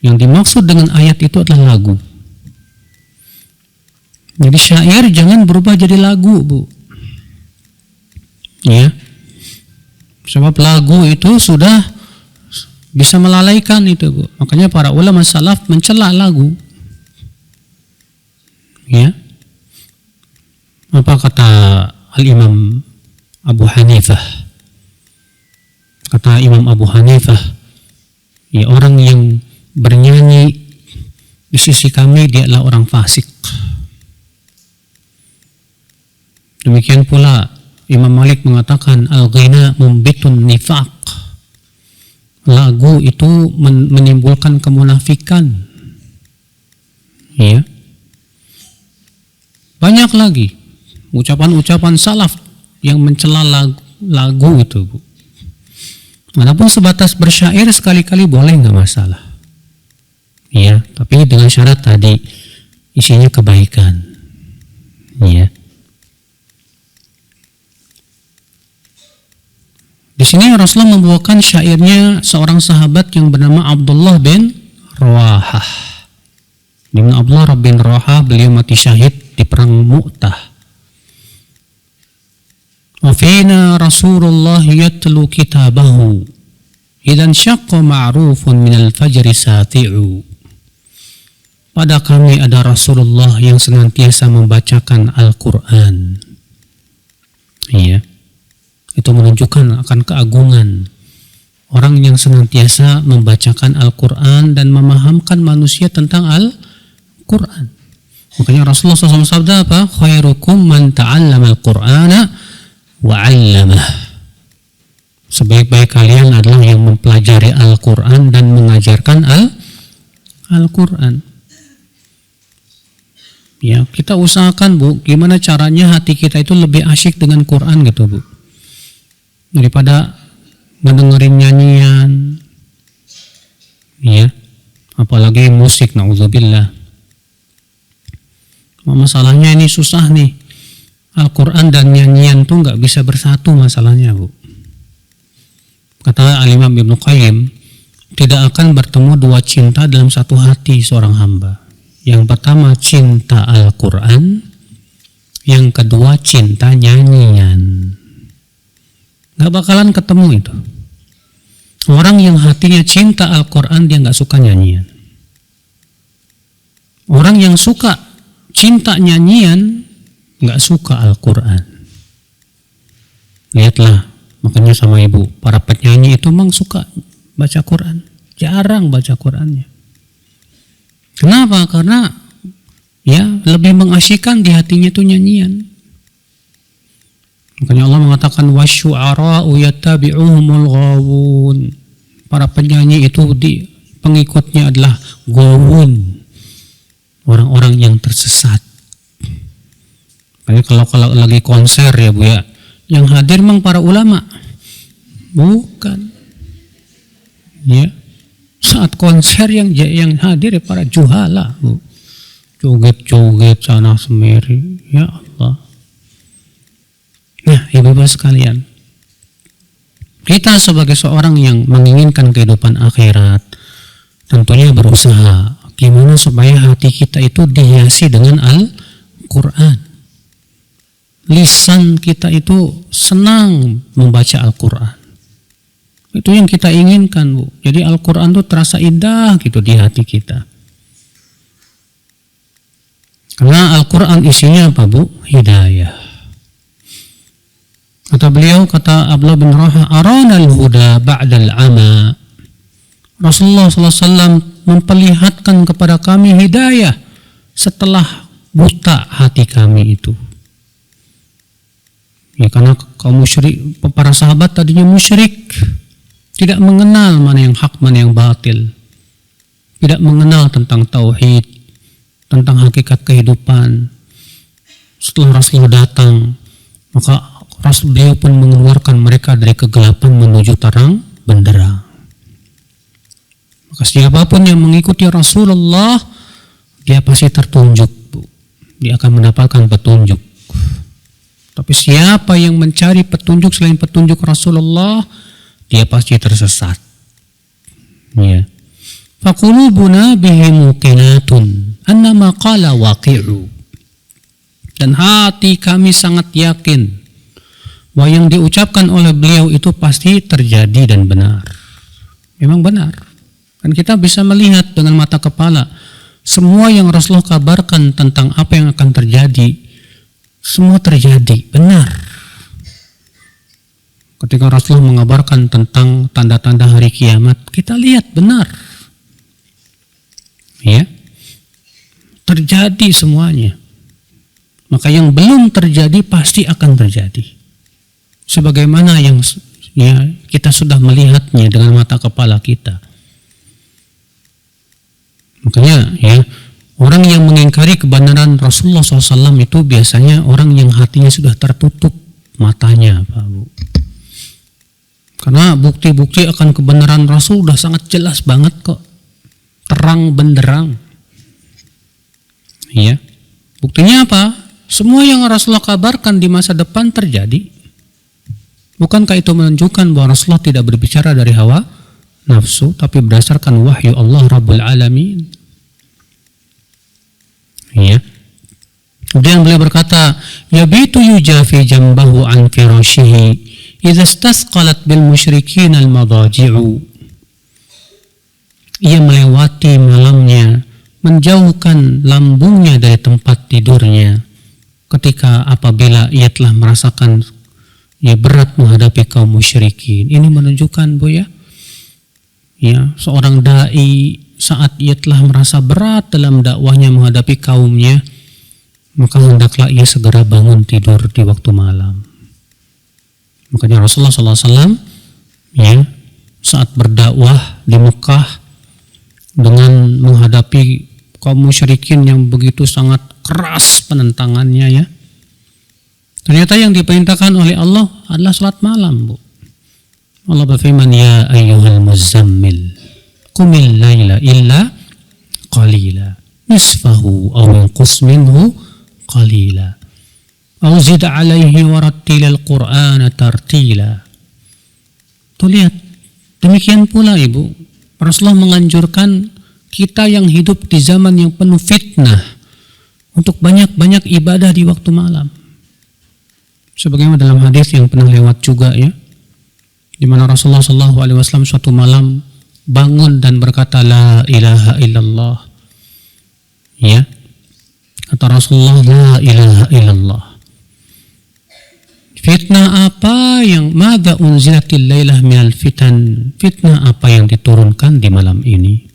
yang dimaksud dengan ayat itu adalah lagu. Jadi syair jangan berubah jadi lagu, Bu. Ya. Sebab lagu itu sudah bisa melalaikan itu, Bu. Makanya para ulama salaf mencela lagu. Ya. Apa kata Al-Imam Abu Hanifah? Kata Imam Abu Hanifah, ya, orang yang bernyanyi di sisi kami dia adalah orang fasik. Demikian pula Imam Malik mengatakan al-ghina mumbitun nifaq. Lagu itu menimbulkan kemunafikan. Ya. Banyak lagi ucapan-ucapan salaf yang mencela lagu itu, Bu. Walaupun sebatas bersyair sekali-kali boleh, nggak masalah. Ya, tapi dengan syarat tadi isinya kebaikan. Ya. Di sini Rasulullah membawakan syairnya seorang sahabat yang bernama Abdullah bin Rawahah. Dengan Abdullah bin Rawahah beliau mati syahid di perang Mu'tah. Wa fina Rasulullah yatlu kitabahu idan syaqqa ma'rufun minal fajri sati'u. Pada kami ada Rasulullah yang senantiasa membacakan Al-Quran. Iya. Itu menunjukkan akan keagungan orang yang senantiasa membacakan Al-Quran dan memahamkan manusia tentang Al-Quran. Makanya Rasulullah SAW sabda apa? Khairukum man ta'allama al-Qur'ana wa 'allamah. Sebaik-baik kalian adalah yang mempelajari Al-Quran dan mengajarkan Al-Quran. Ya, kita usahakan, Bu, gimana caranya hati kita itu lebih asyik dengan Quran gitu, Bu. Daripada mendengarin nyanyian. Ya. Apalagi musik, na'udzubillah. Masalahnya ini susah nih. Al-Quran dan nyanyian tuh nggak bisa bersatu masalahnya, Bu. Kata Al-Imam Ibnu Qayyim, tidak akan bertemu dua cinta dalam satu hati seorang hamba. Yang pertama cinta Al-Quran, yang kedua cinta nyanyian. Nggak bakalan ketemu itu. Orang yang hatinya cinta Al-Quran dia nggak suka nyanyian. Orang yang suka cinta nyanyian nggak suka Al-Quran. Lihatlah, makanya sama ibu, para penyanyi itu memang suka baca Quran, jarang baca Qurannya. Kenapa? Karena ya lebih mengasyikkan di hatinya itu nyanyian. Makanya Allah mengatakan wasyu'ara'u yattabi'uhumul ghawun. Para penyanyi itu pengikutnya adalah ghawun, orang-orang yang tersesat. Kayak kalau lagi konser ya Bu ya, yang hadir memang para ulama? Bukan. Ya. Saat konser yang hadir ya para juhala, Bu. Joget-joget sana semeri, ya Allah. Nah, ibu-ibu sekalian, kita sebagai seorang yang menginginkan kehidupan akhirat, tentunya berusaha gimana supaya hati kita itu dihiasi dengan Al-Quran. Lisan kita itu senang membaca Al-Quran. Itu yang kita inginkan, Bu. Jadi Al-Quran itu terasa indah gitu di hati kita. Karena Al-Quran isinya apa, Bu? Hidayah. Kata beliau, kata Abdullah bin Raha, aranal huda ba'dal ama. Rasulullah SAW memperlihatkan kepada kami hidayah setelah buta hati kami itu. Ya, karena kaum musyrik, para sahabat tadinya musyrik, tidak mengenal mana yang hak, mana yang batil, tidak mengenal tentang tauhid, tentang hakikat kehidupan. Setelah Rasulullah datang, maka Rasul beliau pun mengeluarkan mereka dari kegelapan menuju terang benderang. Maka siapapun yang mengikuti Rasulullah, dia pasti tertunjuk, Bu. Dia akan mendapatkan petunjuk. Tapi siapa yang mencari petunjuk selain petunjuk Rasulullah, dia pasti tersesat. Ya. Faqulubuna bihi muqinatun annama qala waqi'u. Dan hati kami sangat yakin bahwa yang diucapkan oleh beliau itu pasti terjadi dan benar. Memang benar. Dan kita bisa melihat dengan mata kepala semua yang Rasulullah kabarkan tentang apa yang akan terjadi, semua terjadi, benar. Ketika Rasulullah mengabarkan tentang tanda-tanda hari kiamat, kita lihat benar. Ya. Terjadi semuanya. Maka yang belum terjadi pasti akan terjadi. Sebagaimana yang ya, kita sudah melihatnya dengan mata kepala kita. Makanya ya, orang yang mengingkari kebenaran Rasulullah SAW itu biasanya orang yang hatinya sudah tertutup matanya, Pak Bu. Karena bukti-bukti akan kebenaran Rasul sudah sangat jelas banget kok, terang benderang. Ya, buktinya apa? Semua yang Rasulullah kabarkan di masa depan terjadi. Bukankah itu menunjukkan bahwa Rasulullah tidak berbicara dari hawa nafsu, tapi berdasarkan wahyu Allah Rabbul Alamin? Ya. Kemudian beliau berkata, yabitu yujafi jambahu an firashihi idza istasqalat bil musyrikin al madaji'u. Ia melewati malamnya, menjauhkan lambungnya dari tempat tidurnya ketika apabila ia telah merasakan ya berat menghadapi kaum musyrikin. Ini menunjukkan, Bu ya, seorang dai saat ia telah merasa berat dalam dakwahnya menghadapi kaumnya, maka hendaklah ia segera bangun tidur di waktu malam. Makanya Rasulullah SAW ya saat berdakwah di Mekah dengan menghadapi kaum musyrikin yang begitu sangat keras penentangannya ya, ternyata yang diperintahkan oleh Allah adalah salat malam, Bu. Allah berfirman, ya ayyuhal muzammil qumil laila illa qalila nisfahu aw inqus minhu qalila aw zid alaihi warattilil qur'ana tartila. Tuh lihat, demikian pula Ibu, Rasulullah menganjurkan kita yang hidup di zaman yang penuh fitnah untuk banyak-banyak ibadah di waktu malam. Sebagaimana dalam hadis yang pernah lewat juga ya, di mana Rasulullah SAW suatu malam bangun dan berkata la ilaha illallah. Ya, kata Rasulullah, la ilaha illallah. Fitnah apa yang madza unzilatil lailah minal fitan? Fitnah apa yang diturunkan di malam ini?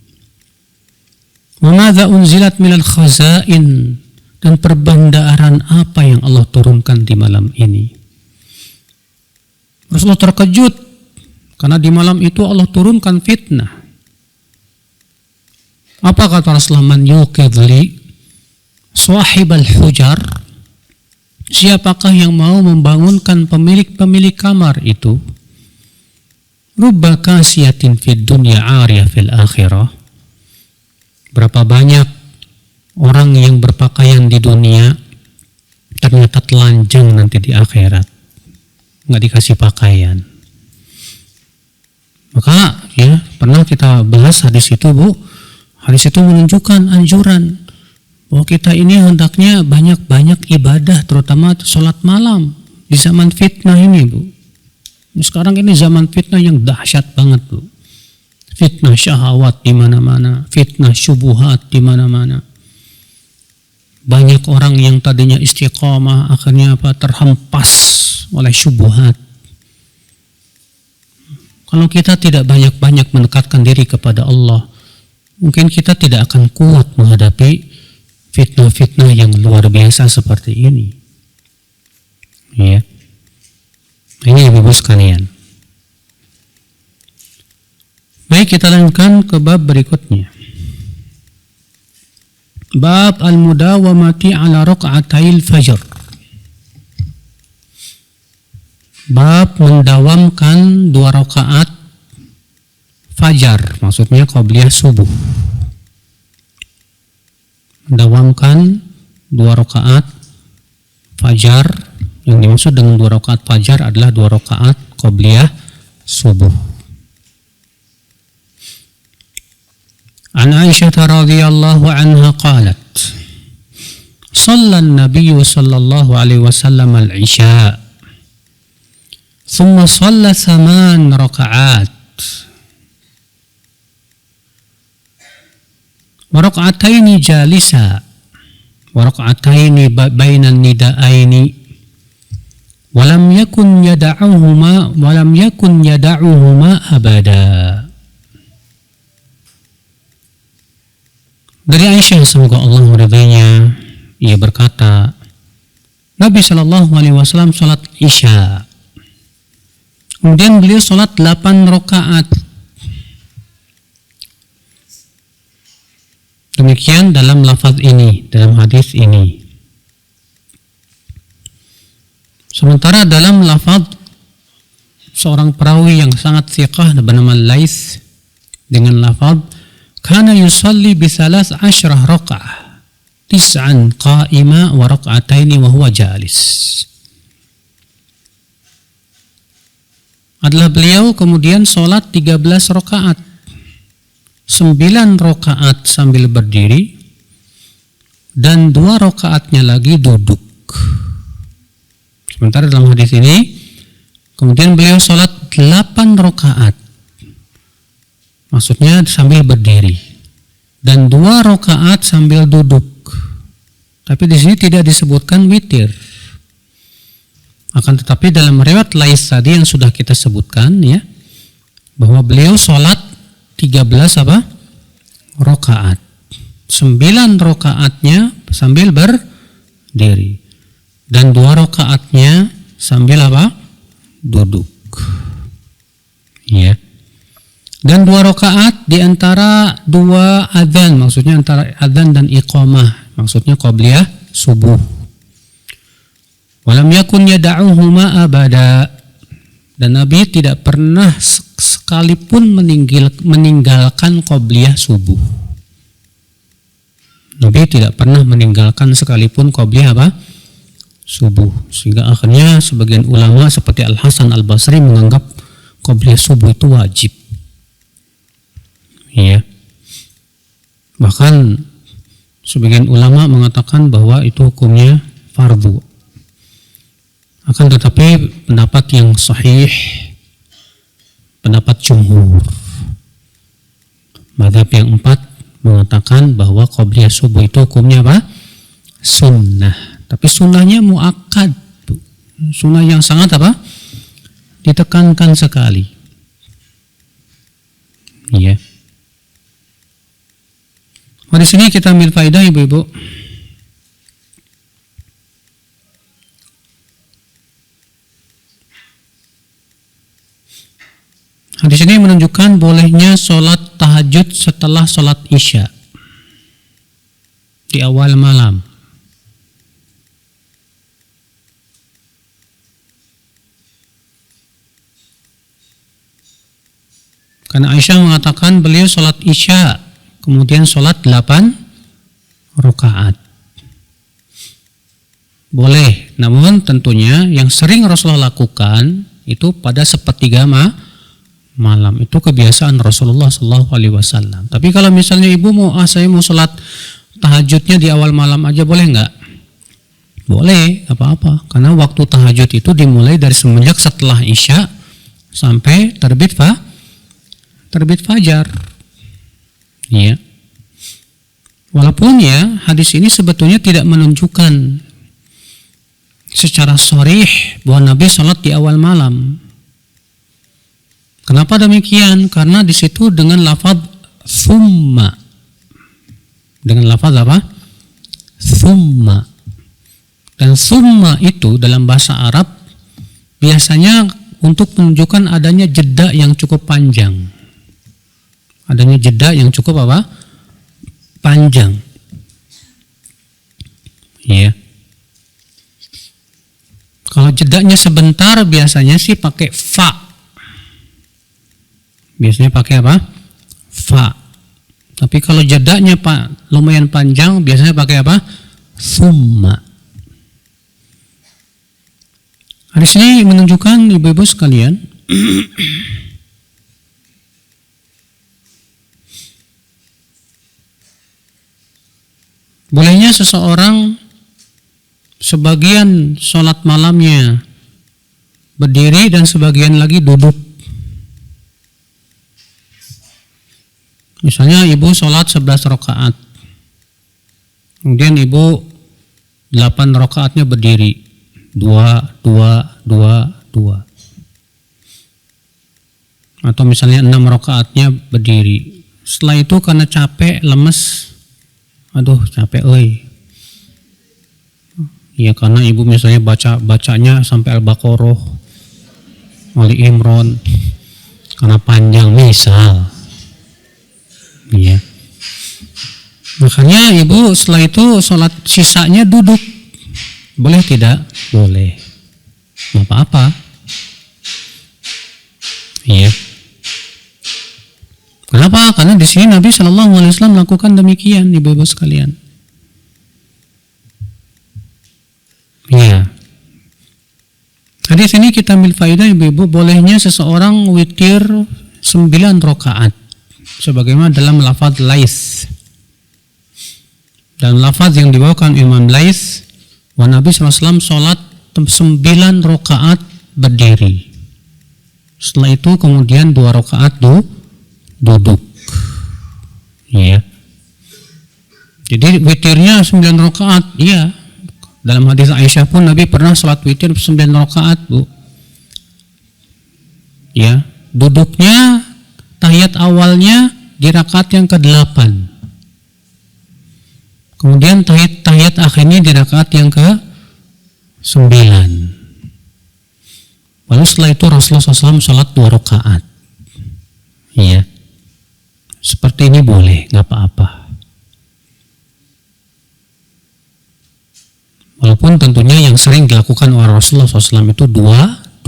Wa madza unzilat minal khazain, dan perbendaharaan apa yang Allah turunkan di malam ini. Rasulullah terkejut karena di malam itu Allah turunkan fitnah. Apa kata Rasulullah? Man yuqidli sahibal hujar, siapakah yang mau membangunkan pemilik kamar itu? Rubba kasiyatin fid dunya 'ariyah fil akhirah. Berapa banyak orang yang berpakaian di dunia ternyata telanjang nanti di akhirat, nggak dikasih pakaian. Maka ya pernah kita bahas hadis itu, Bu. Hadis itu menunjukkan anjuran bahwa kita ini hendaknya banyak-banyak ibadah, terutama sholat malam di zaman fitnah ini, Bu. Sekarang ini zaman fitnah yang dahsyat banget, Bu. Fitnah syahwat di mana-mana, fitnah syubuhat di mana-mana. Banyak orang yang tadinya istiqamah akhirnya terhempas oleh syubuhat. Kalau kita tidak banyak-banyak mendekatkan diri kepada Allah, mungkin kita tidak akan kuat menghadapi fitnah-fitnah yang luar biasa seperti ini. Ya. Ini Ibu sekalian. Baik, kita lanjutkan ke bab berikutnya. Bab al-mudawamati ala raq'atail fajr. Bab mendawamkan 2 rakaat fajar, maksudnya qabliyah subuh. Mendawamkan 2 rakaat fajar, yang dimaksud dengan 2 rakaat fajar adalah 2 rakaat qabliyah subuh. An Aisyah radhiyallahu anha qalat, shalla an-nabiy sallallahu alaihi wasallam al-isya, thumma shalla 8 raka'at, wa raka'ataini jalisa, wa raka'ataini baina an-nida'aini, wa lam yakun yada'uhuma abada. Dari Aisyah, semoga Allah meridainya, ia berkata, Nabi Shallallahu Alaihi Wasallam sholat isya, kemudian beliau sholat 8 rakaat. Demikian dalam lafaz ini, dalam hadis ini. Sementara dalam lafaz seorang perawi yang sangat thiqah bernama Laits dengan lafaz kana yusalli bi 13 raka'ah, 9 qa'ima wa raka'ataini wa huwa jalis. Adalah beliau kemudian sholat 13 rakaat, 9 rakaat sambil berdiri dan 2 rakaatnya lagi duduk. Sementara dalam hadis ini kemudian beliau sholat 8 rakaat, maksudnya sambil berdiri, dan 2 rakaat sambil duduk. Tapi di sini tidak disebutkan witir. Akan tetapi dalam riwayat Laits tadi yang sudah kita sebutkan ya, bahwa beliau sholat 13 rakaat. 9 rakaatnya sambil berdiri dan 2 rakaatnya sambil duduk. Ya. Dan 2 rakaat di antara 2 adzan, maksudnya antara adzan dan iqamah, maksudnya qabliyah subuh. Walam yakun yada'uhuma abada, dan Nabi tidak pernah sekalipun meninggalkan qabliyah subuh. Nabi tidak pernah meninggalkan sekalipun qabliyah subuh. Sehingga akhirnya sebagian ulama seperti Al-Hasan Al-Basri menganggap qabliyah subuh itu wajib. Ya. Bahkan sebagian ulama mengatakan bahwa itu hukumnya fardu. Akan tetapi pendapat yang sahih, pendapat jumhur, mazhab yang 4 mengatakan bahwa qabliyah subuh itu hukumnya sunnah. Tapi sunnahnya muakkad, sunnah yang sangat ditekankan sekali. Ya. Di sini kita ambil faedah ibu-ibu. Di sini menunjukkan bolehnya sholat tahajud setelah sholat isya di awal malam. Karena Aisyah mengatakan beliau sholat isya, kemudian sholat 8 rakaat. Boleh, namun tentunya yang sering Rasulullah lakukan itu pada sepertiga malam. Itu kebiasaan Rasulullah SAW. Tapi kalau misalnya ibu saya mau sholat tahajudnya di awal malam aja, boleh nggak? Boleh, apa-apa. Karena waktu tahajud itu dimulai dari semenjak setelah isya sampai terbit fajar. Ya. Walaupun ya hadis ini sebetulnya tidak menunjukkan secara sharih bahwa Nabi sholat di awal malam. Kenapa demikian? Karena di situ dengan lafaz thumma. Dengan lafaz apa? Thumma. Dan thumma itu dalam bahasa Arab biasanya untuk menunjukkan adanya jeda yang cukup panjang. Adanya jeda yang cukup apa? Panjang. Ya. Kalau jedanya sebentar biasanya sih pakai fa. Biasanya pakai apa? Fa. Tapi kalau jedanya lumayan panjang, biasanya pakai apa? Thumma. Hadis ini menunjukkan ibu-ibu sekalian, bolehnya seseorang sebagian sholat malamnya berdiri dan sebagian lagi duduk. Misalnya ibu sholat 11 rakaat, kemudian ibu 8 rakaatnya berdiri, 2. Atau misalnya 6 rakaatnya berdiri. Setelah itu karena capek, lemes, aduh capek ya karena ibu misalnya bacanya sampai Al-Baqarah, Ali Imran, karena panjang misal. Ya. Makanya ibu setelah itu sholat sisanya duduk. Boleh tidak? Boleh. Nggak apa-apa. Iya. Kenapa? Karena di sini Nabi SAW melakukan demikian, ibu-ibu sekalian. Iya. Hadis ini kita ambil faedah ibu-ibu, bolehnya seseorang witir 9 rakaat. Sebagaimana dalam lafaz Lais. Dalam lafaz yang dibawakan Imam Lais, wa Nabi SAW sholat 9 rakaat berdiri. Setelah itu kemudian 2 rakaat duduk. Ya. Jadi witirnya 9 rakaat. Iya. Dalam hadis Aisyah pun Nabi pernah sholat witir 9 rakaat, Bu. Ya. Duduknya tahiyat awalnya di rakaat yang ke-8. Kemudian tahiyat akhirnya di rakaat yang ke-9. Lalu setelah itu Rasulullah SAW sholat 2 rakaat. Iya. Seperti ini boleh, nggak apa-apa. Walaupun tentunya yang sering dilakukan oleh Rasulullah SAW itu 2.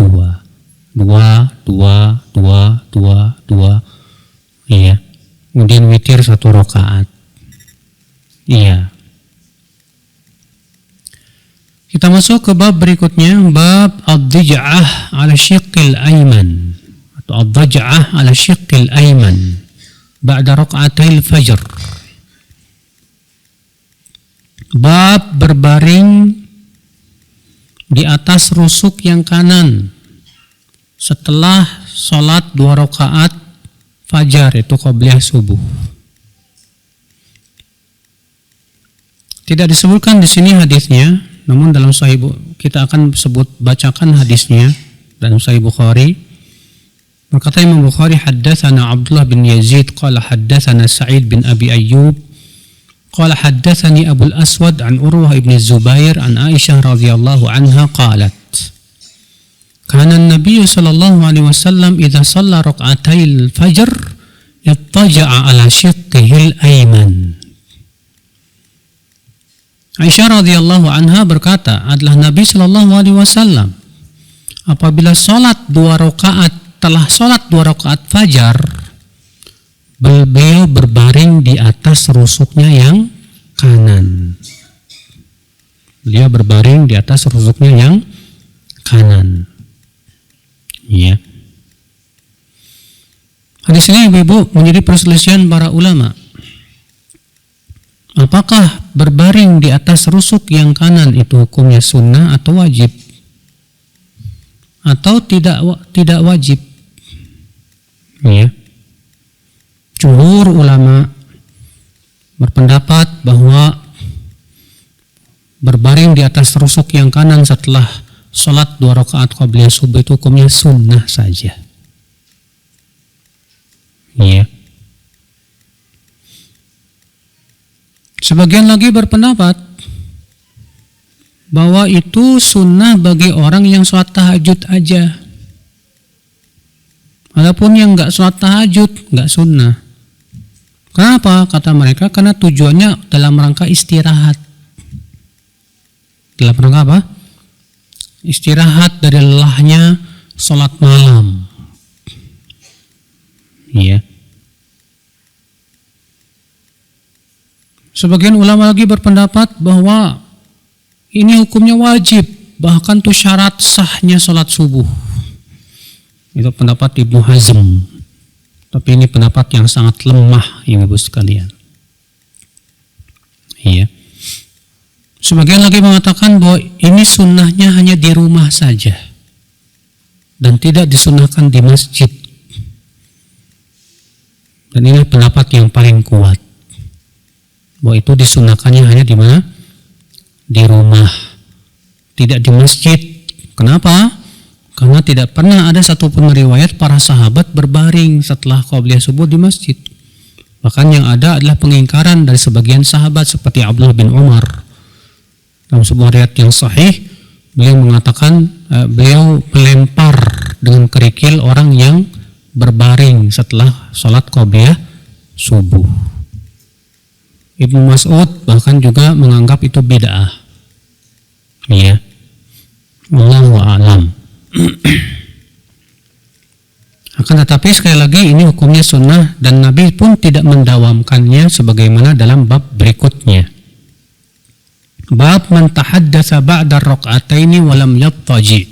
Iya. Kemudian witir 1 rakaat. Iya. Kita masuk ke bab berikutnya, bab ad-dij'ah ala syiqqil ayman atau ad-dij'ah ala syiqqil ayman ba'da raka'atil fajr. Bab berbaring di atas rusuk yang kanan setelah sholat 2 rakaat fajar, itu qabliyah subuh. Tidak disebutkan di sini hadisnya, namun dalam Sahih kita akan bacakan hadisnya dalam Sahih Bukhari. Berkata Imam Bukhari, haddatsana Abdullah bin Yazid qala haddatsana Sa'id bin Abi Ayyub Qala haddatsani Abul Aswad an Urwah ibn Zubair an Aisyah radhiyallahu anha qalat kana an-nabiy sallallahu alaihi wasallam idza shalla rak'atail fajr ittaja'a ala shiqqihil ayman. Aisyah radhiyallahu anha berkata, adalah Nabi sallallahu alaihi wasallam apabila telah salat 2 rakaat fajar, beliau berbaring di atas rusuknya yang kanan. Beliau berbaring di atas rusuknya yang kanan. Ya. Hadis ini Ibu menjadi perselisihan para ulama. Apakah berbaring di atas rusuk yang kanan itu hukumnya sunnah atau wajib? Atau tidak wajib? Ya. Jumhur ulama berpendapat bahwa berbaring di atas rusuk yang kanan setelah sholat 2 rakaat qabliyah subuh itu hukumnya sunnah saja. Ya. Sebagian lagi berpendapat bahwa itu sunnah bagi orang yang sholat tahajud aja. Adapun yang nggak sholat tahajud nggak sunnah. Kenapa? Kata mereka karena tujuannya dalam rangka istirahat. Dalam rangka apa? Istirahat dari lelahnya sholat malam. Iya. Sebagian ulama lagi berpendapat bahwa ini hukumnya wajib, bahkan tuh syarat sahnya sholat subuh. Itu pendapat Ibnu Hazm. Tapi ini pendapat yang sangat lemah, Ibu sekalian. Iya. Sebagian lagi mengatakan bahwa ini sunnahnya hanya di rumah saja dan tidak disunnahkan di masjid. Dan ini pendapat yang paling kuat, bahwa itu disunnahkannya hanya di mana? Di rumah, tidak di masjid. Kenapa? Karena tidak pernah ada satupun riwayat para sahabat berbaring setelah qabliyah subuh di masjid. Bahkan yang ada adalah pengingkaran dari sebagian sahabat seperti Abdullah bin Umar. Dalam sebuah riwayat yang sahih, beliau mengatakan beliau melempar dengan kerikil orang yang berbaring setelah sholat qabliyah subuh. Ibnu Mas'ud bahkan juga menganggap itu bid'ah. Ya. Wallahu a'lam. Akan tetapi sekali lagi ini hukumnya sunnah dan Nabi pun tidak mendawamkannya sebagaimana dalam bab berikutnya. Bab man tahaddatsa ba'da rak'ataini wa lam yattaji.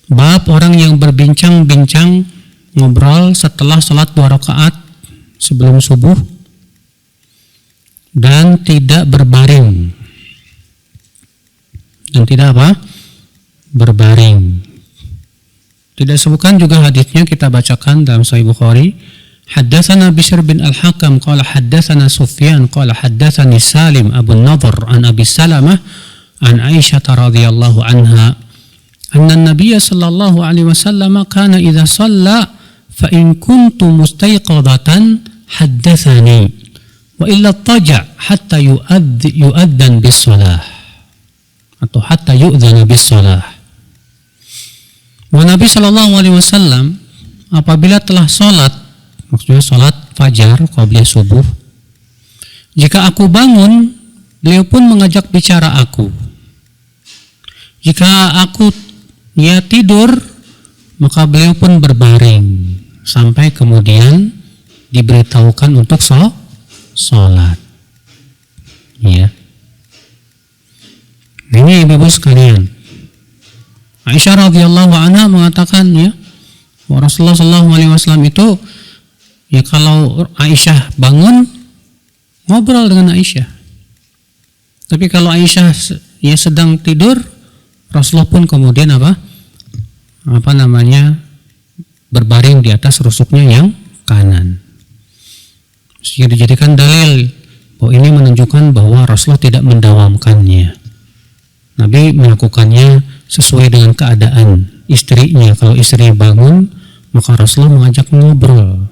Bab orang yang berbincang-bincang ngobrol setelah salat 2 rakaat sebelum subuh dan tidak berbaring. Dan tidak apa? Berbaring. Tidak sebutkan juga hadisnya, kita bacakan dalam Sahih Bukhari. Haddatsana Bishr bin Al-Hakam qala haddatsana Sufyan qala haddatsani Salim Abu Nadhr an Abi Salamah an Aisyah radhiyallahu anha anna an-nabiy sallallahu alaihi wasallam kana idza shalla fa in kuntu mustayqadatan haddatsani wa illa taja hatta yu'addan bis-shalah atau hatta yu'dzana bis-shalah. Nabi sallallahu alaihi wasallam apabila telah sholat, maksudnya sholat fajar qabliyah subuh, jika aku bangun, beliau pun mengajak bicara aku. Jika aku tidur, maka beliau pun berbaring sampai kemudian diberitahukan untuk sholat. Ya. Ini ibu-ibu sekalian, Aisyah radhiyallahu anha mengatakan bahwa Rasulullah sallallahu alaihi wasallam itu kalau Aisyah bangun ngobrol dengan Aisyah. Tapi kalau Aisyah sedang tidur, Rasulullah pun kemudian berbaring di atas rusuknya yang kanan. Sehingga dijadikan dalil bahwa ini menunjukkan bahwa Rasulullah tidak mendawamkannya. Nabi melakukannya sesuai dengan keadaan istrinya. Kalau istri bangun, maka Rasulullah mengajak ngobrol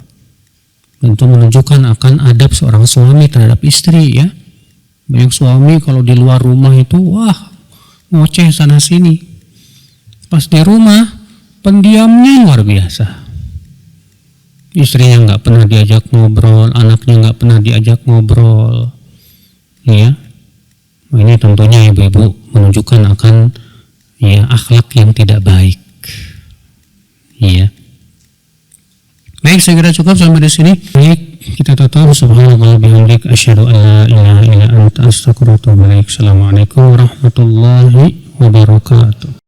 Tentu menunjukkan akan adab seorang suami terhadap istri ya. Banyak suami kalau di luar rumah itu wah ngoceh sana sini. Pas di rumah pendiamnya luar biasa. Istrinya nggak pernah diajak ngobrol, anaknya nggak pernah diajak ngobrol, ya. Ini tentunya ibu-ibu menunjukkan akan ya akhlak yang tidak baik, ya. Baik, saya kira cukup sampai di sini. Baik, kita tutup. Subhanallah bihamdik, asyhadu an la ilaha illa anta, astaghfiruka wa atubu ilaik. Assalamualaikum warahmatullahi wabarakatuh.